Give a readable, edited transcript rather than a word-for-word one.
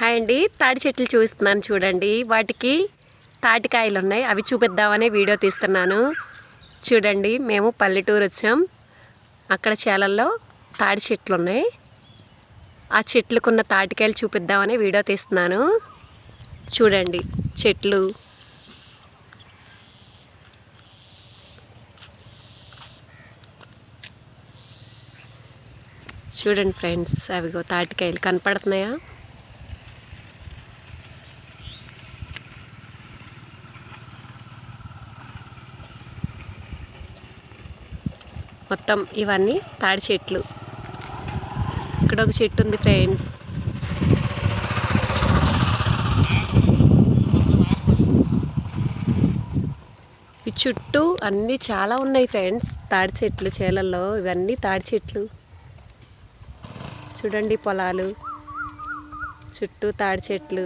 Hi అండి, తాటి చెట్లు చూస్తున్నాను చూడండి. వాటికి తాటికాయలు ఉన్నాయి, అవి చూపిద్దామని వీడియో తీస్తున్నాను. చూడండి, మేము పల్లెటూరు వచ్చాం. అక్కడ చేలల్లో తాటి చెట్లు ఉన్నాయి. ఆ చెట్లకున్న తాటికాయలు చూపిద్దామని వీడియో తీస్తున్నాను. చూడండి చెట్లు. చూడండి ఫ్రెండ్స్, అవిగో తాటికాయలు కనపడుతున్నాయా? మొత్తం ఇవన్నీ తాడి చెట్లు. ఇక్కడ ఒక చెట్టు ఉంది ఫ్రెండ్స్. ఈ చుట్టూ అన్నీ చాలా ఉన్నాయి ఫ్రెండ్స్, తాడి చెట్లు చేలల్లో. ఇవన్నీ తాడి చెట్లు. చూడండి పొలాలు చుట్టూ తాడి చెట్లు.